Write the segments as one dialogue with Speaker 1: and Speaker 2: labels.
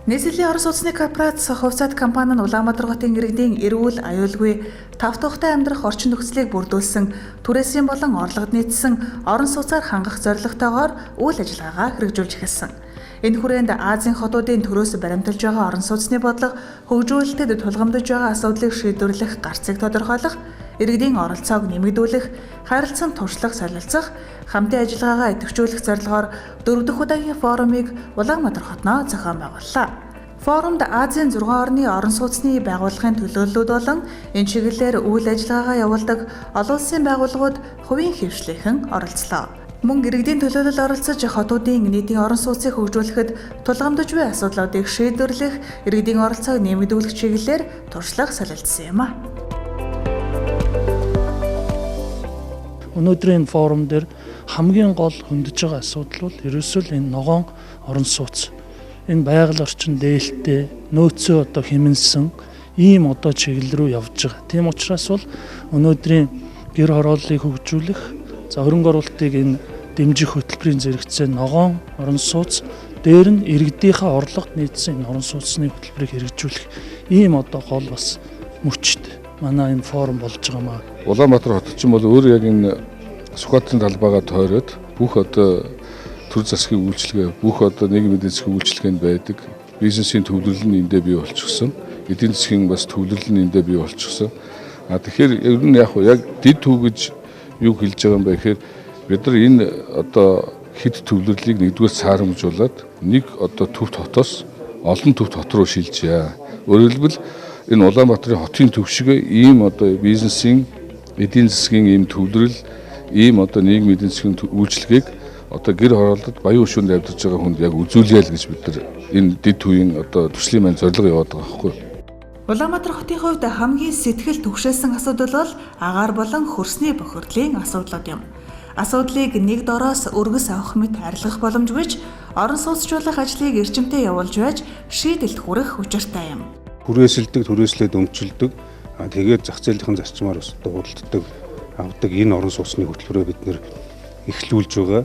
Speaker 1: Нийслэлийн Орос улсны корпорац хувьцаат компани нь Улаанбаатар хотын иргэдийн эрүүл, аюулгүй, тав тухтай амьдрах орчин нөхцөлийг бүрдүүлсэн түрээсийн болон орлогод нийцсэн орон сууцаар хангах зорилготойгоор үйл ажиллагаагаа хэрэгжүүлж эхэлсэн. Энэ хүрээнд Азийн хотуудын төрөөс баримталж байгаа орон сууцны бодлого хөгжүүлэлтэд тулгамдж байгаа асуудлыг шийдвэрлэх гарцыг тодорхойлох, иргэдийн оролцоог нэмэгдүүлэх, харилцан туршлах, солилцох, хамтын ажиллагаагаа идэвхжүүлэх зорилгоор 4 дахь удаагийн форумыг Улаанбаатар хотноо зохион байгууллаа. Форумд Азийн 6 орны орон сууцны байгууллагын төлөөллүүд болон энэ чиглэлээр үйл ажиллагаагаа явуулдаг олон улсын байгууллагууд хувийн хөвшлийнхэн оролцлоо. Мөн иргэдийн төлөөлөл оролцож хотуудын нийтийн орон сууцыг хөгжүүлэхэд тулгамдж буй асуудлуудыг шийдвэрлэх, иргэдийн оролцоог нэмэгдүүлэх чиглэлээр туршлага солилцсон юм а.
Speaker 2: Өнөөдрийн форум дээр хамгийн гол хөндөж байгаа асуудал бол ерөөсөө л энэ ногоон орон сууц. Энэ байгаль орчин дээлтэй, нөөцөө одоо хэмнэлсэн ийм одоо чиглэл рүү явж байгаа. Тийм учраас бол өнөөдрийн гэр хорооллыг хөгжүүлэх, за хөрөнгө оруулалтыг энэ дэмжих хөтөлбөрийн зэрэгцээ ногоон орон сууц дээр нь иргэдийнхээ орлогод нийцсэн энэ орон сууцны хөтөлбөрийг хэрэгжүүлэх ийм одоо гол бас мөчд манай энэ форум болж байгаа маа.
Speaker 3: Улаанбаатар хот ч юм бол өөр яг энэ Сүхбаатарын талбайгаа тойроод бүх одоо төр засгийн үйлчилгээ, бүх одоо нийгмийн эдийн засгийн үйлчилгээнд байдаг бизнесийн төвлөрөл нь эндээ бий болчихсон. Эдийн засгийн бас төвлөрөл нь эндээ бий болчихсон. Тэгэхээр ер нь яг дэд төв гэж юу хэлж байгаа юм бэ гэхээр бид нар энэ одоо хэд төвлөрлийг нэгдүгээр саарамжуулаад нэг одоо төв хотоос олон төв хот руу шилжээ. Өөрөөр хэлбэл энэ Улаанбаатарын хотын төв шиг ийм одоо бизнесийн эдийн засгийн ийм төвлөрөл, ийм одоо нийгмийн эдийн засгийн үйлчилгээг одоо гэр хорооллод баян хөшөөнд амьдарч байгаа хүнд яг үзүүлъя л гэж бид нар энэ дэд төвийн одоо төслийн маань зорилго яваад байгаа байхгүй.
Speaker 1: Улаанбаатар хотын хувьд хамгийн сэтгэл түгшээсэн асуудал бол агаар болон хөрсний бохирдлын асуудлууд юм. Асуудлыг нэг дороос өргөс авах мэт арилгах боломжгүй ч орон сууцчлах ажлыг эрчимтэй явуулж байж шийдэлд хүрэх учиртай юм.
Speaker 4: Хүрээсэлдэг, түрээслээд өмчилдөг, тэгээд зах зээлийн зарчмаар бас худалддаг, авдаг энэ орон сууцны хөтөлбөрөө бид нэр эхлүүлж байгаа.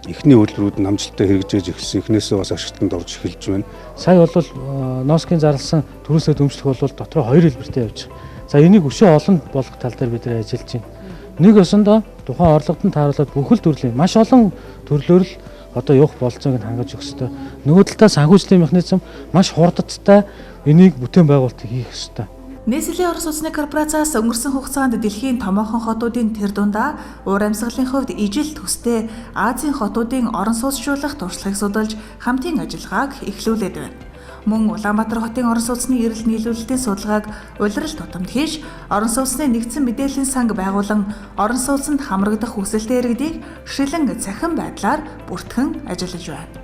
Speaker 4: Эхний хөтөлбөрүүд нь амжилттай хэрэгжиж эхэлсэн. Эхнээсээ бас ашиглалтанд орж эхэлж байна.
Speaker 2: Сая бол ноосхийн зарласан түрээслээд өмчлөх бол дотроо 2 хэлбэртэй явж байгаа. За энийг өшөө олон болгох тал дээр бид нэр ажиллаж байна. Нэг өсөндөө тухайн орлогод тааруулаад бүхэл төрлийн маш олон төрлөөр л одоо явах болцоог нь хангаж өгөх ёстой. Нөгөө талдаа санхүүжлийн механизм маш хурдтай энийг бүтээн байгуулалт хийх ёстой.
Speaker 1: Нийслэлийн Орос улсны корпорацаас өнгөрсөн хугацаанд дэлхийн томоохон хотуудын тэр дундаа уур амьсгалын хувьд ижил төстэй Азийн хотуудын орон сууцчлах туршлагыг судалж хамтын ажиллагааг эхлүүлээд байна. Мөн Улаанбаатар хотын орон сууцны эрэлт нийлүүлэлтийн судалгааг улирал тутамд хийж, орон сууцны нэгдсэн мэдээллийн санг байгуулан орон сууцнд хамрагдах хүсэлтэй иргэдийг шилэн цахим байдлаар бүртгэн ажиллаж байна.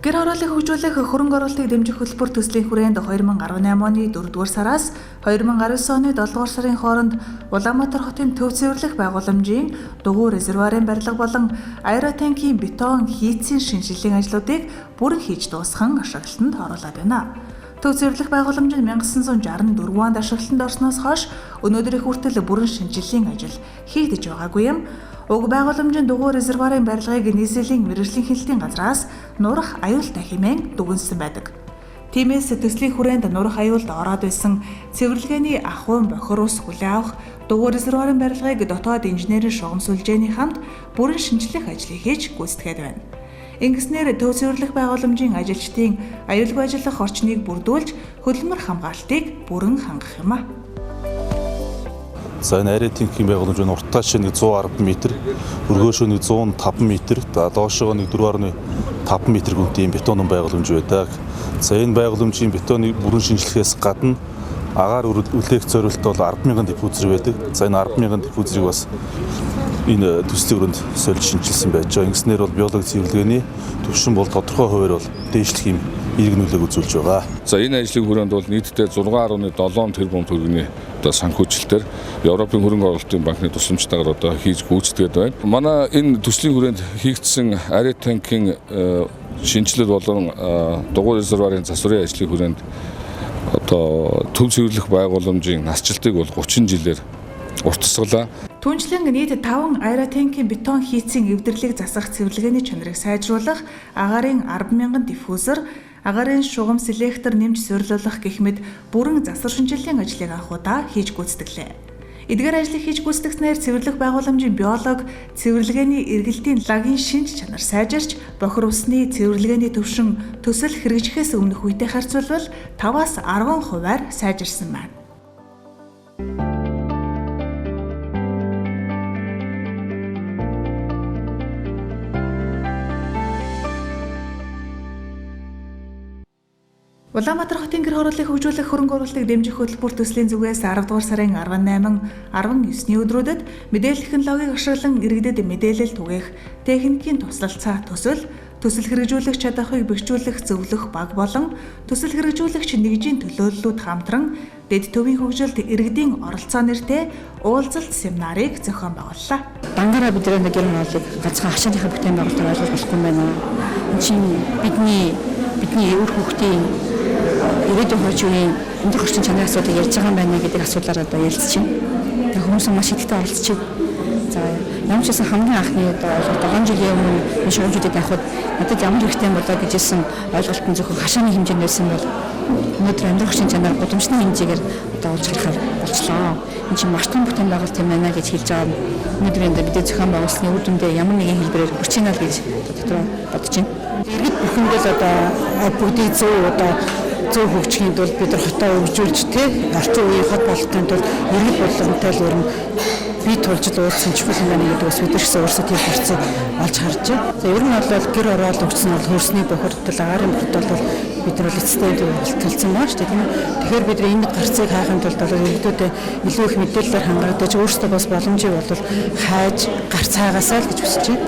Speaker 1: Гэр хорооллыг хөгжүүлэх хөрөнгө оруулалтыг дэмжих хөтөлбөр төслийн хүрээнд 2018 оны 4-р сараас 2019 оны 7-р сарын хооронд Улаанбаатар хотын төв цэвэрлэх байгууламжийн дугуй резервуарын барилга болон аэротанкийн бетон хийцийн шинжилгээний ажлуудыг бүрэн хийж дуусган ашиглалтанд оруулаад байна. Төв цэвэрлэх байгууламж нь 1964 онд ашиглалтанд орсноос хойш өнөөдрийн хүртэл бүрэн шинжилгээний ажил хийгдэж байгаагүй юм. Уг байгууламжийн дугуй резервуарын барилгыг нийслэлийн мэргэжлийн хяналтын газраас нурах аюултай хэмээн дүгнсэн байдаг. Тиймээс төслийн хүрээнд нурах аюулд ороод байсан цэвэрлэгээний ахуйн бохир ус хүлээ авах, дугуй резервуарын барилгыг дотоод инженерийн шугам сүлжээний хамт бүрэн шинжлэх ажлыг хийж гүйцэтгээд байна. Ингэснээр төв цэвэрлэх байгууламжийн ажилчдын аюулгүй ажиллах орчныг бүрдүүлж хөдөлмөр хамгаалтыг бүрэн хангах юм а.
Speaker 5: За энэ аэротанкийн байгууламж нь уртаа чинь 110 м, өргөөшөө 105 м, доошоо 4.5 м гүнтийн бетонын байгууламж байдаг. За энэ байгууламжийн бетоны бүрэн шинжилгээс гадна агаар үлээх зорилт бол 10,000 диффузер байдаг. За энэ 10,000 диффузерийг бас энэ төслийн өрөөнд сольж шинжилсэн байж байгаа. Ингэснээр бол биологи цэвэрлэгээний түвшин бол тодорхой хуваар бол дээшлэх юм эерэг нөлөөг үзүүлж байгаа.
Speaker 3: За энэ ажлын хүрээнд бол нийтдээ 6.7 тэрбум төгрөгийн одоо санхүүжилтээр Европын хөрөнгө оруулалтын банкны тусламжтайгаар одоо хийж гүйцэтгээд байна. Манай энэ төслийн хүрээнд хийгдсэн аэротанкийн шинжилэл болон дугуй резервуарын засварын ажлын хүрээнд одоо төв цэвэрлэх байгууламжийн насжилтыг бол 30 жилээр уртасгалаа.
Speaker 1: Түүнчлэн нийт 5 аэротенкийн бетон хийцийн эвдэрлийг засах цэвэрлэгээний чанарыг сайжруулах, агаарын 10,000 диффузер, агаарын шугам селектор нэмж суйрлуулах гэх мэт бүрэн засвар шинжилгээний ажлыг анхудаа хийж гүйцэтгэлээ. Эдгээр ажлыг хийж гүйцэтгэснээр цэвэрлэх байгууламжийн биолог цэвэрлэгээний эргэлтийн лагийн шинж чанар сайжирч, бохир усны цэвэрлэгээний төвшин төсөл хэрэгжихээс өмнөх үетэй харьцуулбал 5-аас 10% сайжирсан байна. Улаанбаатар хотын гэр хорооллыг хөгжүүлэх хөрөнгө оруулалтыг дэмжих хөтөлбөр төслийн зүгээс 10 дугаар сарын 18, 19-ний өдрүүдэд мэдээлэл технологиг ашиглан иргэдэд мэдээлэл түгээх техникийн туслалцаа төсөл хэрэгжүүлэх чадахыг бэхжүүлэх зөвлөх баг болон төсөл хэрэгжүүлэгч нэгжийн төлөөллүүд хамтран дэд төвийн хөгжилд иргэдийн оролцоо нэртэй уулзалт семинарыг зохион байгууллаа.
Speaker 6: Дангаараа бид гэр хорооллыг ганцхан хашааныхаа бүтээн байгуулалтаар ойлгож болохгүй байна. Энэ чинь бидний өвөр хүүхдийн ирээдүйн хойч үеийн өндөр орчин чанарын асуудыг ярьж байгаа юм байна гэдэг асуулаар одоо ярилцж байна. Хүмүүс маш идэвхтэй оролцож байна. За ямар ч гэсэн хамгийн анхны одоо 7 жилийн өмнө энэ шоужуудад явхад надад ямар хэрэгтэй болоо гэжсэн ойлголт нь зөвхөн хашааны хэмжээнд байсан бол өнөөдөр өндөр орчин чанар гудамжны хэмжээгээр одоо олж харахаар болчлоо. Энэ чинь маш том бүтээн байгуулалт юм байна гэж хэлж байгаа. Өнөөдөр энэ бид зохион байгуулсны үр дүндээ ямар нэгэн хэлбэрээр хүрчээнэ гэж дотроо бодож байна. Иргэд бүхэндээ одоо бүгдийг зөв хөгжихийн тулд бид нар хотоо хөгжүүлж орчин үеийн хот болохын тулд иргэд болгонтой л өрн бие тулжил уулзсан чухал юм байна гэдэг бас бид нар өөрсдөө тийм процесс олж харж байна. За ер нь бол гэр ороод өгсөн бол хөрсний бохирдол агаарын бохирдол бол бид нар эцэстээ төлцсөн байна шүү дээ. Тэгэхээр бид энэ гарцыг хаахын тулд иргэдүүдэд илүү их мэдээлэлээр хангагдаж өөрсдөө бас боломжийг бол хайж гарц хаагаасаа л гэж хүсэж байна.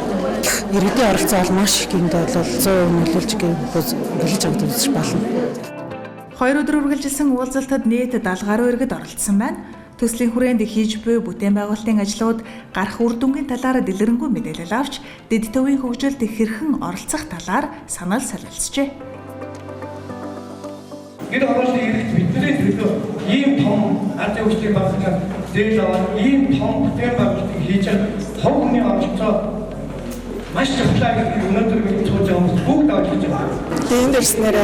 Speaker 6: Иргэдийн оролцоо бол маш их гинд бол 100% нөлөөлж билж авдаг болно.
Speaker 1: 2 өдөр үргэлжилсэн уулзалтад нийт 70 гаруй иргэд оролцсон байна. Төслийн хүрээнд хийж буй бүтээн байгуулалтын ажлууд гарах үр дүнгийн талаар дэлгэрэнгүй мэдээлэл авч дэд төвийн хөгжилд хэрхэн оролцох талаар санал солилцжээ.
Speaker 7: Гэр хорооллын иргэд бидний төлөө ийм том ард түмний байгууллагаар зээл аваад ийм том бүтээн байгуулалтыг хийж хов хүний оролцоо маш чухал гэдэг өнөөдөр бид сууж байгаа хүмүүс бүгд авч хийж байгаа.
Speaker 8: Энд дэрснээр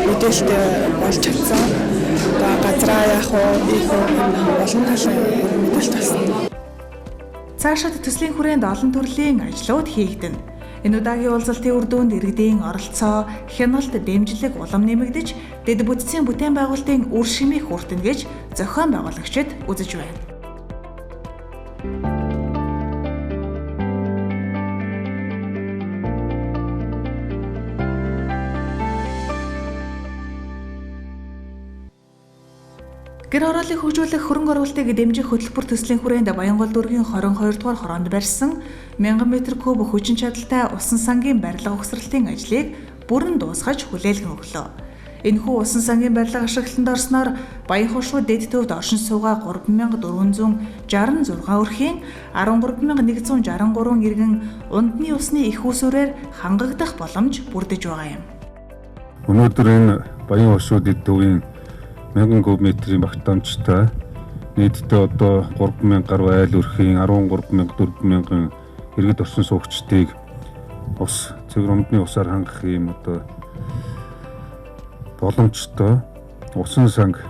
Speaker 8: мэдээлэлтэй болж чадсан. Газраа яах вэ? Олон талын мэдээлэл тавьсан.
Speaker 1: Цаашид төслийн хүрээнд олон төрлийн ажлууд хийгдэнэ. Энэ удаагийн уулзалтын үр дүнд иргэдийн оролцоо, хяналт, дэмжлэг улам нэмэгдэж, дэд бүтцийн бүтээн байгуулалтын үр шимийг хүртэнэ гэж зохион байгуулагчид үзэж байна. Гэр хорооллыг хөгжүүлэх хөрөнгө оруулалтыг дэмжих хөтөлбөр төслийн хүрээнд Баянгол дүүргийн 22 дугаар хороонд барьсан 1000 м3 хүчин чадалтай усан сангийн барилга угсралтын ажлыг бүрэн дуусгаж хүлээлгэн өглөө. Энэхүү усан сангийн барилга ашиглалтанд орсноор Баян хошуу дэд төвд оршин суугаа 3466 өрхийн 13163 иргэн ундны усны их усүрээр хангагдах боломж бүрдэж байгаа юм.
Speaker 4: Өнөөдөр энэ Баян хошуу дэд төвийн 1000 куб/м багтаамжтай нийтдээ одоо 3000 гаруй айл өрхийн 134,000 иргэд орчин суугчдыг ус цэвэр усаар хангах юм одоо боломжтой усан санг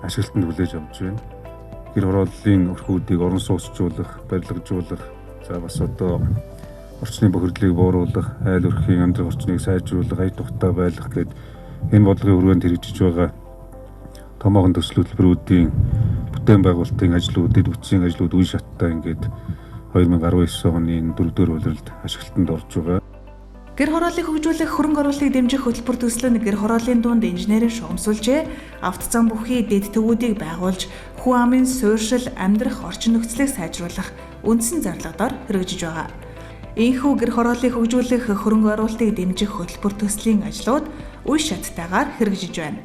Speaker 4: ашиглалтанд хүлээж авч байна. Гэр хорооллын өрхүүдийг орон сууцжуулах, барилгажуулах, за бас одоо орчны бохирдлыг бууруулах, айл өрхийн амьдрах орчныг сайжруулах, ая тухтай байлгах гэд энэ бодлогын хүрээнд хэрэгжиж байгаа томоохон төсөл хөтөлбөрүүдийн бүтээн байгуулалтын ажлууд, дэд бүтцийн ажлууд үе шаттай ингээд 2019 оны 4-р улиралд ашиглалтанд орж байгаа.
Speaker 1: Гэр хорооллыг хөгжүүлэх хөрөнгө оруулалтыг дэмжих хөтөлбөр төсөл нь гэр хорооллын дунд инженерийн шугамсуулжээ, авто зам бүхий дэд төвүүдийг байгуулж, хүн амын суурьшил, амьдрах орчин нөхцөлийг сайжруулах үндсэн зорилгоор хэрэгжиж байгаа. Ийхүү гэр хорооллыг хөгжүүлэх хөрөнгө оруулалтыг дэмжих хөтөлбөр төслийн ажлууд үе шаттайгаар хэрэгжиж байна.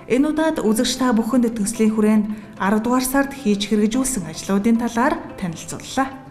Speaker 1: Энэ удаад үзэгч та бүхэнд төслийн хүрээнд 10 дугаар сард хийж хэрэгжүүлсэн ажлуудын талаар танилцууллаа.